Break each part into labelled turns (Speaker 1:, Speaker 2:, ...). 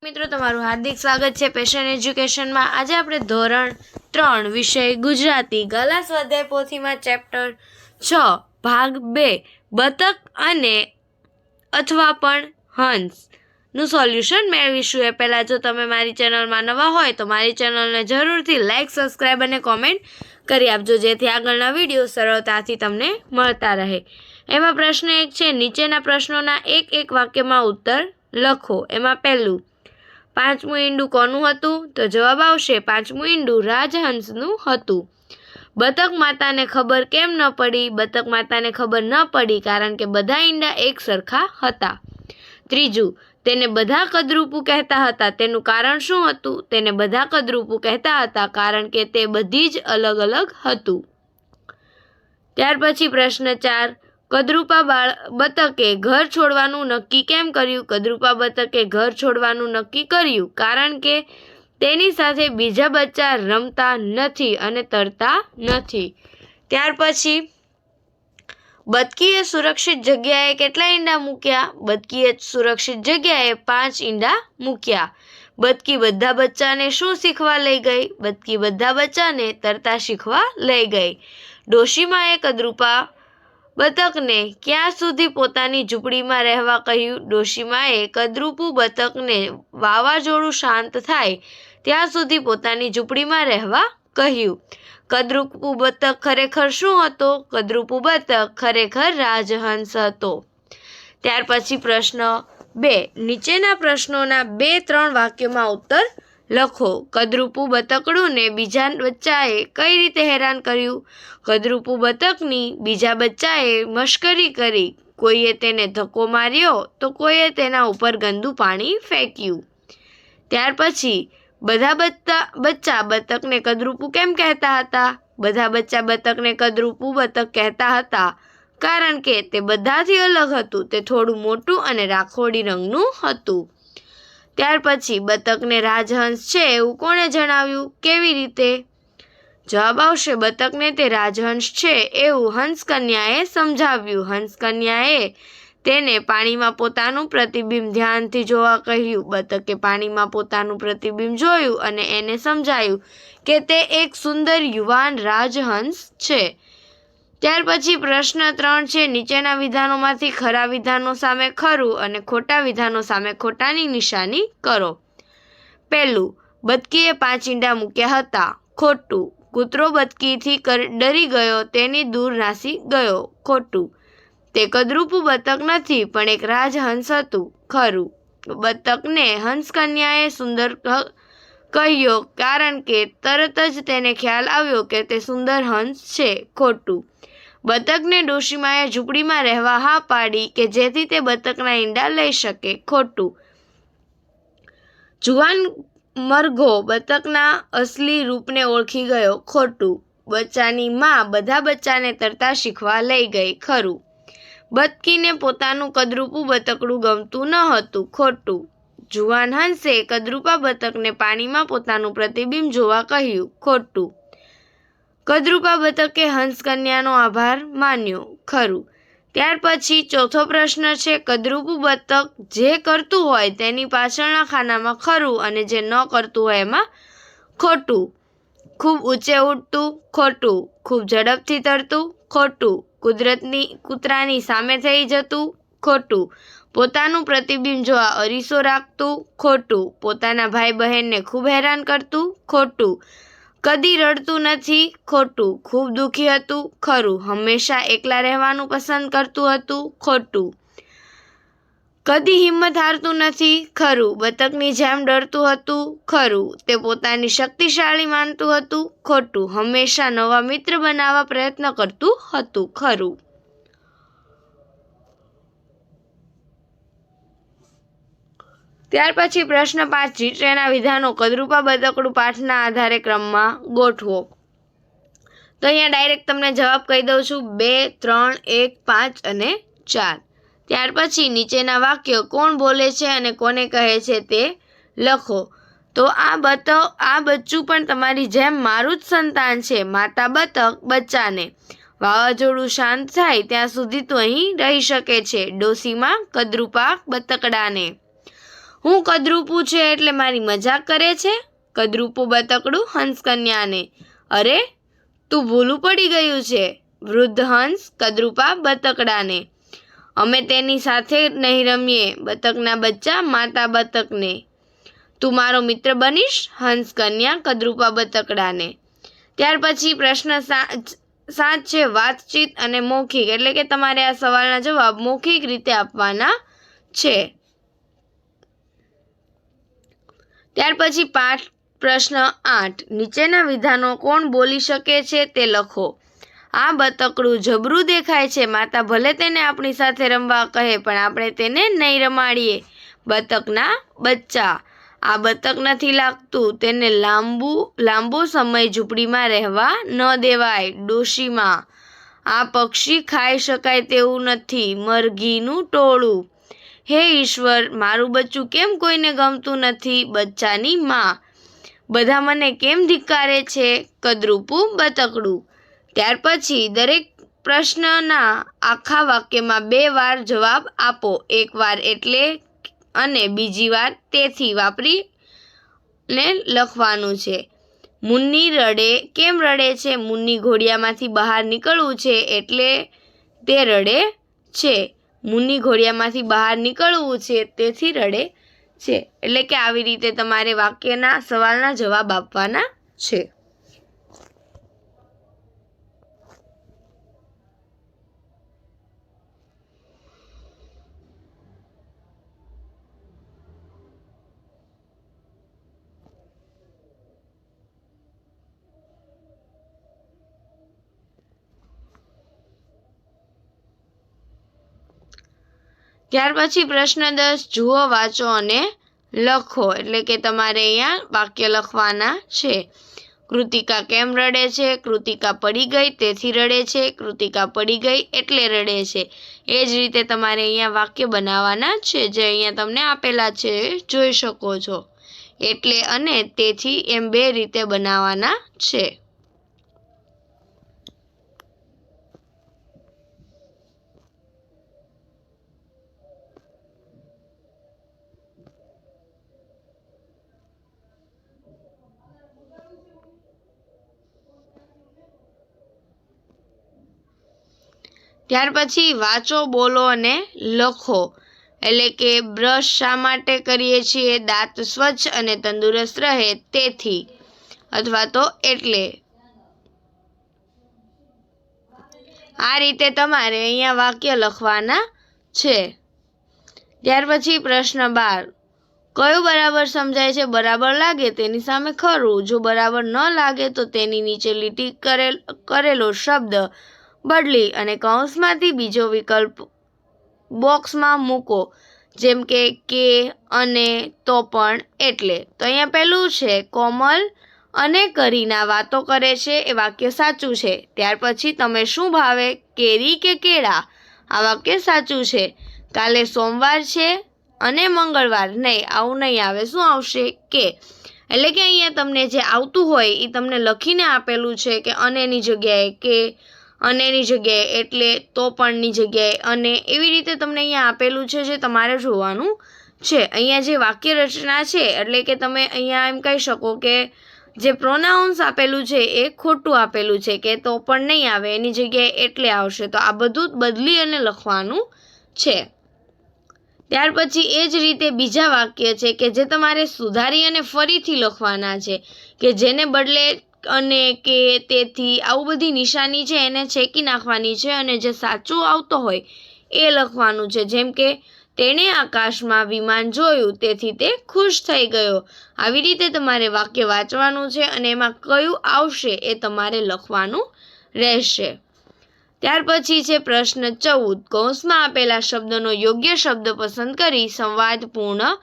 Speaker 1: મિત્રો તમારું હાર્દિક સ્વાગત છે પેશન એજ્યુકેશનમાં। આજે આપણે ધોરણ 3 વિષય ગુજરાતી ગલા સ્વાધ્યાય પોથીમાં ચેપ્ટર 6 ભાગ 2 બતક અને અથવા પણ હંસ નું સોલ્યુશન મેળવીશું। એ પહેલાં જો તમે મારી ચેનલમાં નવા હોય તો મારી ચેનલને જરૂરથી લાઇક, સબસ્ક્રાઈબ અને કોમેન્ટ કરી આપજો, જેથી આગળના વિડીયો સરળતાથી તમને મળતા રહે। એમાં પ્રશ્ન 1 છે, નીચેના પ્રશ્નોના એક વાક્યમાં ઉત્તર લખો। એમાં પહેલું, પાંચમું ઈંડું કોનું હતું? તો જવાબ આવશે પાંચમું ઈંડું રાજહંસનું હતું। બતક માતાને ખબર કેમ ન પડી? બતક માતાને ખબર ન પડી કારણ કે બધા ઈંડા એક સરખા હતા। ત્રીજું, તેને બધા કદરૂપું કહેતા હતા, તેનું કારણ શું હતું? તેને બધા કદરૂપું કહેતા હતા કારણ કે તે બધી જ અલગ અલગ હતું। ત્યાર પછી પ્રશ્ન 4, કદરૂપા બતકે ઘર છોડવાનું નક્કી કેમ કર્યું? કદરૂપા બતકે ઘર છોડવાનું નક્કી કર્યું કારણ કે તેની સાથે બીજા બચ્ચા રમતા નથી અને તરતા નથી। ત્યાર પછી બતકીએ સુરક્ષિત જગ્યાએ કેટલા ઈંડા મૂક્યા? બતકીએ સુરક્ષિત જગ્યાએ 5 ઈંડા મૂક્યા। બતકી બધા બચ્ચાને શું શીખવા લઈ ગઈ? બતકી બધા બચ્ચાને તરતા શીખવા લઈ ગઈ। ડોશીમાએ કદરૂપા બતકને ક્યાં સુધી પોતાની ઝૂંપડીમાં રહેવા કહ્યું? ડોશીમાએ કદરૂપું બતકને વાવાઝોડું શાંત થાય ત્યાં સુધી પોતાની ઝૂંપડીમાં રહેવા કહ્યું। કદરૂપું બતક ખરેખર શું હતો? કદરૂપું બતક ખરેખર રાજહંસ હતો। ત્યાર પછી પ્રશ્ન 2, નીચેના પ્રશ્નોના 2-3 વાક્યોમાં ઉત્તર લખો। કદરૂપું બતકડુંને બીજા બચ્ચાએ કઈ રીતે હેરાન કર્યું? કદરૂપું બતકની બીજા બચ્ચાએ મશ્કરી કરી। કોઈએ તેને ધક્કો માર્યો તો કોઈએ તેના ઉપર ગંદુ પાણી ફેંક્યું। ત્યાર પછી બધા બચ્ચા બતકને કદરૂપું કેમ કહેતા હતા? બધા બચ્ચા બતકને કદરૂપું બતક કહેતા હતા કારણ કે તે બધાથી અલગ હતું, તે થોડું મોટું અને રાખોડી રંગનું હતું। ત્યાર પછી બતકને રાજહંસ છે એવું કોણે જણાવ્યું? કેવી રીતે? જવાબ આવશે બતકને તે રાજહંસ છે એવું હંસકન્યાએ સમજાવ્યું। હંસકન્યાએ તેને પાણીમાં પોતાનું પ્રતિબિંબ ધ્યાનથી જોવા કહ્યું। બતકે પાણીમાં પોતાનું પ્રતિબિંબ જોયું અને એને સમજાયું કે તે એક સુંદર યુવાન રાજહંસ છે। ત્યાર પછી પ્રશ્ન 3 છે, નીચેના વિધાનોમાંથી ખરા વિધાનો સામે ખરું અને ખોટા વિધાનો સામે ખોટાની નિશાની કરો। પહેલું, બતકીએ 5 ઈંડા મૂક્યા હતા, ખોટું। કૂતરો બતકીથી ડરી ગયો, તેની દૂર નાસી ગયો, ખોટું। તે કદરૂપું બતક નથી પણ એક રાજહંસ હતું, ખરું। બતકને હંસકન્યાએ સુંદર કહ્યો કારણ કે તરત જ તેને ખ્યાલ આવ્યો કે તે સુંદર હંસ છે, ખોટું। બતકને ડોશીમાએ ઝૂંપડીમાં રહેવા હા પાડી કે જેથી તે બતકના ઈંડા લઈ શકે, ખોટું। જુવાન મરઘો બતકના અસલી રૂપને ઓળખી ગયો, ખોટું। બચ્ચાની માં બધા બચ્ચાને તરતા શીખવા લઈ ગઈ, ખરું। બતકીને પોતાનું કદરૂપું બતકડું ગમતું ન હતું, ખોટું। જુવાન હંસે કદરૂપા બતકને પાણીમાં પોતાનું પ્રતિબિંબ જોવા કહ્યું, ખોટું। કદરૂપા બતકે હંસકન્યાનો આભાર માન્યો, ખરું। ત્યાર પછી ચોથો પ્રશ્ન છે, કદરૂપું બતક જે કરતું હોય તેની પાછળના ખાનામાં ખરું અને જે ન કરતું હોય એમાં ખોટું। ખૂબ ઊંચે ઉડતું, ખોટું। ખૂબ ઝડપથી તરતું, ખોટું। કૂતરાની સામે થઈ જતું, ખોટું। પોતાનું પ્રતિબિંબ જોવા અરીસો રાખતું, ખોટું। પોતાના ભાઈ બહેનને ખૂબ હેરાન કરતું, ખોટું। કદી રડતું નથી, ખોટું। ખૂબ દુઃખી હતું, ખરું। હંમેશા એકલા રહેવાનું પસંદ કરતું હતું, ખોટું। કદી હિંમત હારતું નથી, ખરું। બતકની જેમ ડરતું હતું, ખરું। તે પોતાની શક્તિશાળી માનતું હતું, ખોટું। હંમેશા નવા મિત્ર બનાવવા પ્રયત્ન કરતું હતું, ખરું। ત્યાર પછી પ્રશ્ન 5, નીચેના વિધાનો કદરૂપા બતકડું પાઠના આધારે ક્રમમાં ગોઠવો। તો અહીંયા ડાયરેક્ટ તમને જવાબ કહી દઉં છું, 2, 3, 1, 5 અને 4। ત્યાર પછી નીચેના વાક્યો કોણ બોલે છે અને કોને કહે છે તે લખો। તો આ બચ્ચું પણ તમારી જેમ મારું જ સંતાન છે। માતા બતક બચ્ચાને વાવાઝોડું શાંત થાય ત્યાં સુધી તું અહીં રહી શકે છે। ડોશીમાં કદરૂપા બતકડાને હું કદરૂપું છે એટલે મારી મજાક કરે છે? કદરૂપું બતકડું હંસ કન્યાને. અરે, તું ભૂલું પડી ગયું છે. વૃદ્ધ હંસ કદરૂપા બતકડાને. અમે તેની સાથે નહીં રમીએ. બતકના બચ્ચા માતા બતકને. તું મારો મિત્ર બનીશ? હંસ કન્યા કદરૂપા બતકડાને. ત્યાર પછી પ્રશ્ન 7 છે વાતચીત અને મૌખિક, એટલે કે તમારે આ સવાલના જવાબ મૌખિક રીતે આપવાના છે. ત્યાર પછી પાઠ પ્રશ્ન 8, નીચેના વિધાનો કોણ બોલી શકે છે તે લખો. આ બતકડું જબરું દેખાય છે. માતા ભલે તેને આપણી સાથે રમવા કહે પણ આપણે તેને નહીં રમાડીએ. બતકના બચ્ચા. આ બતક નથી લાગતું, તેને લાંબો સમય ઝૂંપડીમાં રહેવા ન દેવાય. ડોશીમાં. આ પક્ષી ખાઈ શકાય તેવું નથી. મરઘીનું ટોળું. હે ઈશ્વર, મારું બચ્ચું કેમ કોઈને ગમતું નથી? બચ્ચાની માં. બધા મને કેમ ધિક્કારે છે? કદરૂપું બતકડું. ત્યાર પછી દરેક પ્રશ્નના આખા વાક્યમાં 2 વાર જવાબ આપો. એક વાર એટલે અને બીજી વાર તેથી વાપરીને લખવાનું છે. મુન્ની રડે કેમ રડે છે? મુન્ની ઘોડિયામાંથી બહાર નીકળવું છે એટલે તે રડે છે. મુન્ની ઘોડિયામાંથી બહાર નીકળવું છે તેથી રડે છે. એટલે કે આવી રીતે તમારે વાક્યના સવાલના જવાબ આપવાના છે. ત્યાર પછી પ્રશ્ન 10 જુઓ, વાંચો અને લખો. એટલે કે તમારે અહીંયા વાક્ય લખવાના છે. કૃતિકા કેમ રડે છે? કૃતિકા પડી ગઈ તેથી રડે છે. કૃતિકા પડી ગઈ એટલે રડે છે. એ જ રીતે તમારે અહીંયા વાક્ય બનાવવાના છે, જે અહીંયા તમને આપેલા છે, જોઈ શકો છો. એટલે અને તેથી એમ 2 રીતે બનાવવાના છે. ત્યાર પછી વાંચો, બોલો અને લખો. એટલે કે બ્રશ શા માટે કરીએ છીએ? દાંત સ્વચ્છ અને તંદુરસ્ત રહે તેથી, અથવા તો એટલે. આ રીતે તમારે અહીંયા વાક્ય લખવાના છે. ત્યાર પછી પ્રશ્ન 12, કયું બરાબર સમજાય છે? બરાબર લાગે તેની સામે ખરું. જો બરાબર ન લાગે તો તેની નીચે લીટી કરેલો શબ્દ બદલી અને કૌંસમાંથી બીજો વિકલ્પ બોક્સમાં મૂકો. જેમ કે અને, તો પણ, એટલે. તો અહીંયા પહેલું છે કોમલ અને કરીના વાતો કરે છે. એ વાક્ય સાચું છે. ત્યાર પછી તમે શું ભાવે? કેરી કે કેળા? આ વાક્ય સાચું છે. કાલે સોમવાર છે અને મંગળવાર. નહીં, આવું નહીં આવે. શું આવશે? કે. એટલે કે અહીંયા તમને જે આવતું હોય એ તમને લખીને આપેલું છે કે અનેની જગ્યાએ કે, અનેની જગ્યાએ એટલે, તો પણની જગ્યાએ અને, એવી રીતે તમને અહીંયા આપેલું છે, જે તમારે જોવાનું છે. અહીંયા જે વાક્ય રચના છે, એટલે કે તમે અહીંયા એમ કહી શકો કે જે પ્રોનાઉન્સ આપેલું છે એ ખોટું આપેલું છે, કે તો પણ નહીં આવે, એની જગ્યાએ એટલે આવશે. તો આ બધું બદલી અને લખવાનું છે. ત્યાર પછી એ જ રીતે બીજા વાક્ય છે કે જે તમારે સુધારી અને ફરીથી લખવાના છે, કે જેને બદલે અને, કે, તેથી આવું બધી નિશાની છે એને છેકી નાખવાની છે અને જે સાચું આવતો હોય એ લખવાનું છે. જેમ કે તેણે આકાશમાં વિમાન જોયું તેથી તે ખુશ થઈ ગયો. આવી રીતે તમારે વાક્ય વાંચવાનું છે અને એમાં કયું આવશે એ તમારે લખવાનું રહેશે. ત્યાર પછી છે પ્રશ્ન 14, કૌંસમાં આપેલા શબ્દનો યોગ્ય શબ્દ પસંદ કરી સંવાદ પૂર્ણ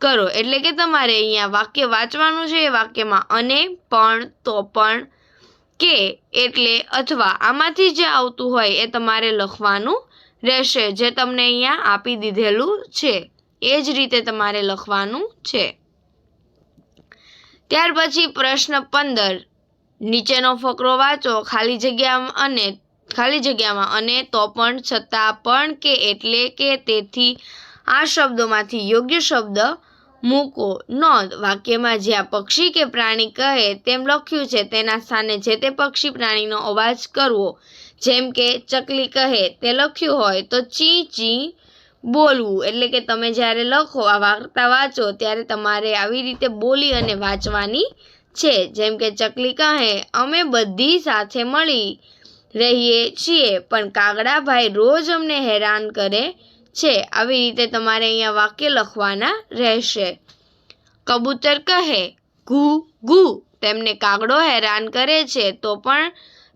Speaker 1: કરો. એટલે કે તમારે અહીંયા વાક્ય વાંચવાનું છે. એ વાક્યમાં અને, પણ, તો પણ, કે, એટલે, અથવા આમાંથી જે આવતું હોય એ તમારે લખવાનું રહેશે, જે તમને અહીંયા આપી દીધેલું છે. એ જ રીતે તમારે લખવાનું છે. ત્યાર પછી પ્રશ્ન 15, નીચેનો ફકરો વાંચો. ખાલી જગ્યામાં અને, તો પણ, છતાં, પણ, કે, એટલે, કે, તેથી આ શબ્દોમાંથી યોગ્ય શબ્દ મૂકો. નોંધ: વાક્યમાં જ્યાં પક્ષી કે પ્રાણી કહે તેમ લખ્યું છે તેના સ્થાને જે તે પક્ષી પ્રાણીનો અવાજ કરવો. જેમ કે ચકલી કહે તે લખ્યું હોય તો ચી ચી બોલવું. એટલે કે તમે જ્યારે લખો, આ વાર્તા વાંચો ત્યારે તમારે આવી રીતે બોલી અને વાંચવાની છે. જેમ કે ચકલી કહે, અમે બધી સાથે મળી રહીએ છીએ પણ કાગડાભાઈ રોજ અમને હેરાન કરે છે. આવી રીતે તમારે અહીંયા વાક્ય લખવાના રહેશે. કબૂતર કહે ઘૂ ઘૂ, તેમને કાગડો હેરાન કરે છે તો પણ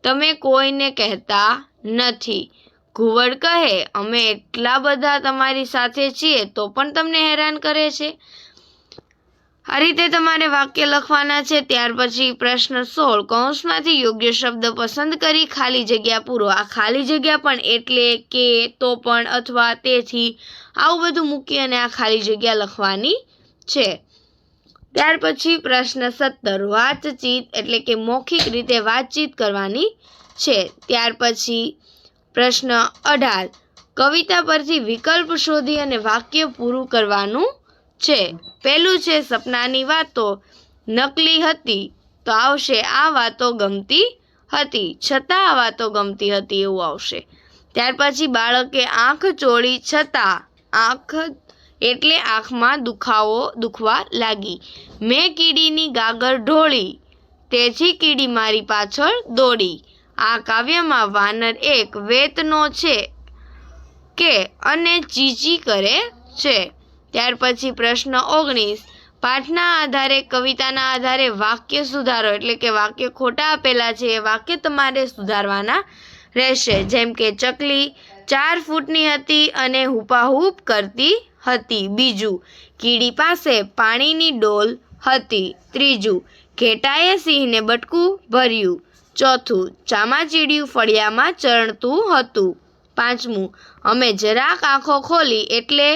Speaker 1: તમે કોઈને કહેતા નથી. ઘુવડ કહે, અમે એટલા બધા તમારી સાથે છીએ તો પણ તમને હેરાન કરે છે. આ રીતે તમારે વાક્ય લખવાના છે. ત્યાર પછી પ્રશ્ન 16 કૌંસમાંથી યોગ્ય શબ્દ પસંદ કરી ખાલી જગ્યા પૂરો. આ ખાલી જગ્યા પણ એટલે કે, તો પણ, અથવા, તેથી આવું બધું મૂકી અને આ ખાલી જગ્યા લખવાની છે. ત્યાર પછી પ્રશ્ન 17 વાતચીત એટલે કે મૌખિક રીતે વાતચીત કરવાની છે. ત્યાર પછી પ્રશ્ન 18 કવિતા પરથી વિકલ્પ શોધી અને વાક્ય પૂરું કરવાનું છે. પહેલું છે સપનાની વાતો નકલી હતી તો આવશે આ વાતો ગમતી હતી, છતાં આ વાતો ગમતી હતી એવું આવશે. ત્યાર પછી બાળકે આંખ ચોળી છતાં, આંખ એટલે આંખમાં દુખવા લાગી. મેં કીડીની ગાગર ઢોળી તેથી કીડી મારી પાછળ દોડી. આ કાવ્યમાં વાનર એક વેતનો છે કે અને ચીચી કરે છે. ત્યાર પછી પ્રશ્ન 19 પાઠના આધારે કવિતાના આધારે વાક્ય સુધારો. એટલે કે વાક્ય ખોટા આપેલા છે એ વાક્ય તમારે સુધારવાના રહેશે. જેમ કે ચકલી 4 ફૂટની હતી અને હુપાહુપ કરતી હતી. બીજું, કીડી પાસે પાણીની ડોલ હતી. ત્રીજું, ઘેટાએ સિંહને બટકું ભર્યું. ચોથું, ચામાચીડિયું ફળિયામાં ચરણતું હતું. પાંચમું, અમે જરાક આંખો ખોલી એટલે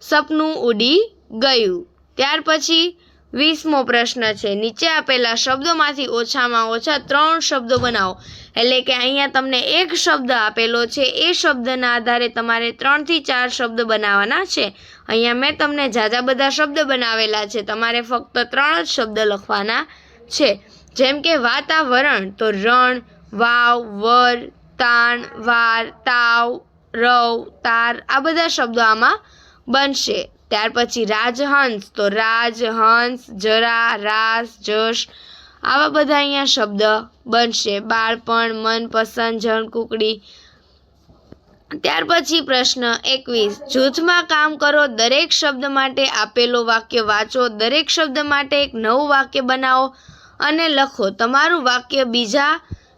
Speaker 1: સપનું ઉડી ગયું. ત્યાર પછી 20મો પ્રશ્ન છે નીચે આપેલા શબ્દોમાંથી ઓછામાં ઓછા 3 શબ્દો બનાવો. એટલે કે અહીંયા તમને એક શબ્દ આપેલો છે, એ શબ્દના આધારે તમારે 3 થી 4 શબ્દ બનાવવાના છે. અહીંયા મેં તમને ઝાઝા બધા શબ્દ બનાવેલા છે, તમારે ફક્ત 3 જ શબ્દ લખવાના છે. જેમ કે વાતાવરણ તો રણ, વાવ, વર, તાણ, વાર, તાવ, રવ, તાર આ બધા શબ્દો આમાં બનશે. ત્યાર પછી રાજહંસ તો રાજ, હંસ, જરા, રાસ, જશ આવા બધા અહીંયા શબ્દ બનશે. બાળપણ, મનપસંદ, જળકુકડી. ત્યાર પછી પ્રશ્ન 21 જૂથમાં કામ કરો. દરેક શબ્દ માટે આપેલો વાક્ય વાંચો. દરેક શબ્દ માટે એક નવું વાક્ય બનાવો અને લખો. તમારું વાક્ય બીજા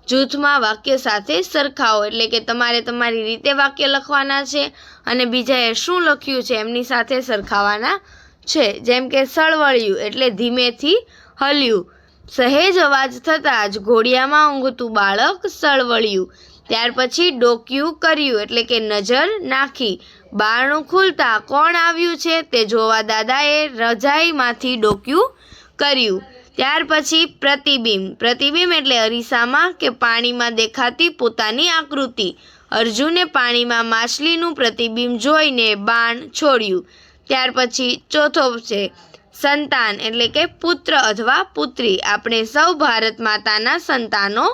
Speaker 1: જૂથમાં વાક્ય સાથે સરખાવો. એટલે કે તમારે તમારી રીતે વાક્ય લખવાના છે અને બીજાએ શું લખ્યું છે એમની સાથે સરખાવાના છે. જેમ કે સળવળ્યું એટલે ધીમેથી હલ્યું. સહેજ અવાજ થતાં જ ઘોડિયામાં ઊંઘતું બાળક સળવળ્યું. ત્યાર પછી ડોક્યું કર્યું એટલે કે નજર નાખી. બારણું ખુલતા કોણ આવ્યું છે તે જોવા દાદાએ રજાઈમાંથી ડોક્યું કર્યું. ત્યાર પછી પ્રતિબિંબ. પ્રતિબિંબ એટલે અરીસામાં કે પાણીમાં દેખાતી પોતાની આકૃતિ. અર્જુને પાણીમાં માછલીનું પ્રતિબિંબ જોઈને બાણ છોડ્યું. ત્યાર પછી ચોથો છે સંતાન એટલે કે પુત્ર અથવા પુત્રી. આપણે સૌ ભારત માતાના સંતાનો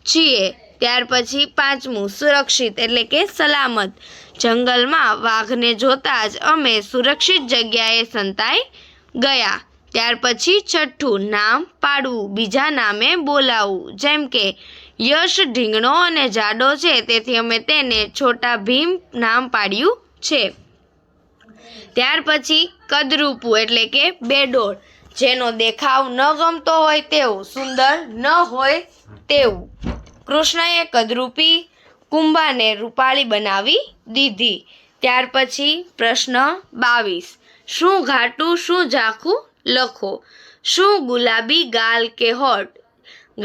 Speaker 1: છીએ. ત્યાર પછી 5મું સુરક્ષિત એટલે કે સલામત. જંગલમાં વાઘને જોતા જ અમે સુરક્ષિત જગ્યાએ સંતાઈ ગયા. ત્યાર પછી 6થું નામ પાડવું, બીજા નામે બોલાવવું. જેમ કે યશ ઢીંગણો અને જાડો છે તેથી અમે તેને છોટા ભીમ નામ પાડ્યું છે. ત્યાર પછી કદરૂપું એટલે કે બેડોળ. જેનો દેખાવ ન ગમતો હોય તેવું, સુંદર ન હોય તેવું. કૃષ્ણએ કદરૂપી કુંભાને રૂપાળી બનાવી દીધી. ત્યાર પછી પ્રશ્ન 22 શું ઘાટું શું ઝાખું લખો. શું ગુલાબી ગાલ કે હોઠ.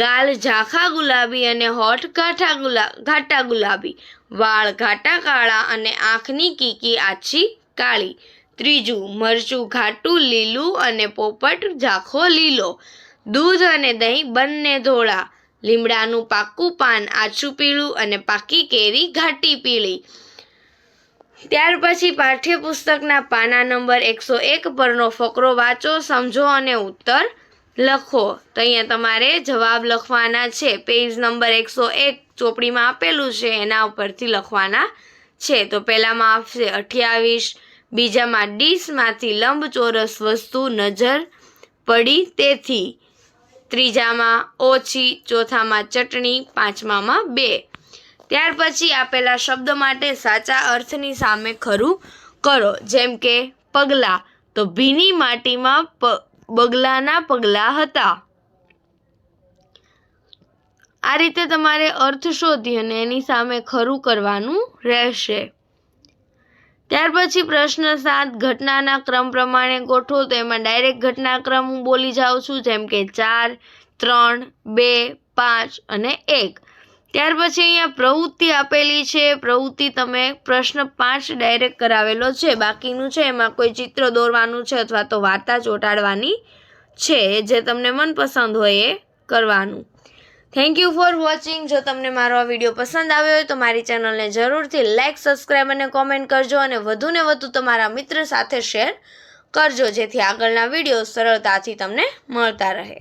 Speaker 1: ગાલ ઝાંખા ગુલાબી અને હોઠ ઘાટા ગુલાબી. વાળ ઘાટા કાળા અને આંખની કીકી આછી કાળી. ત્રીજું, મરચું ઘાટું લીલું અને પોપટ ઝાંખો લીલો. દૂધ અને દહીં બંને ધોળા. લીમડાનું પાકું પાન આછું પીળું અને પાકી કેરી ઘાટી પીળી. ત્યાર પછી પાઠ્યપુસ્તકના પાના નંબર 101 પરનો ફકરો વાંચો, સમજો અને ઉત્તર લખો. તો અહીંયા તમારે જવાબ લખવાના છે. પેજ નંબર 101 ચોપડીમાં આપેલું છે એના ઉપરથી લખવાના છે. તો પહેલામાં આવશે 28, બીજામાં ડીશમાંથી લંબચોરસ વસ્તુ નજર પડી તેથી, ત્રીજામાં ઓછી, ચોથામાં ચટણી, પાંચમામાં 2. ત્યાર પછી આપેલા શબ્દ માટે સાચા અર્થની સામે ખરું કરો. જેમ કે પગલાં, તો ભીની માટીમાં બગલાના પગલાં હતા. આ રીતે તમારે અર્થ શોધી અને એની સામે ખરું કરવાનું રહેશે. ત્યાર પછી પ્રશ્ન 7, ઘટનાના ક્રમ પ્રમાણે ગોઠવો. તો એમાં ડાયરેક્ટ ઘટનાક્રમ હું બોલી જાઉં છું, જેમ કે 4, 3, 2, 5 અને 1. ત્યાર પછી અહીંયા પ્રવૃત્તિ આપેલી છે. પ્રવૃત્તિ તમે પ્રશ્ન 5 ડાયરેક્ટ કરાવેલો છે, બાકીનું છે એમાં કોઈ ચિત્ર દોરવાનું છે અથવા તો વાર્તા ચોંટાડવાની છે, જે તમને મનપસંદ હોય એ કરવાનું. Thank you for watching. જો તમને મારો આ વિડીયો પસંદ આવ્યો હોય તો મારી ચેનલને જરૂરથી લાઇક, સબસ્ક્રાઈબ અને કોમેન્ટ કરજો અને વધુને વધુ તમારા મિત્ર સાથે શેર કરજો, જેથી આગળના વિડીયો સરળતાથી તમને મળતા રહે.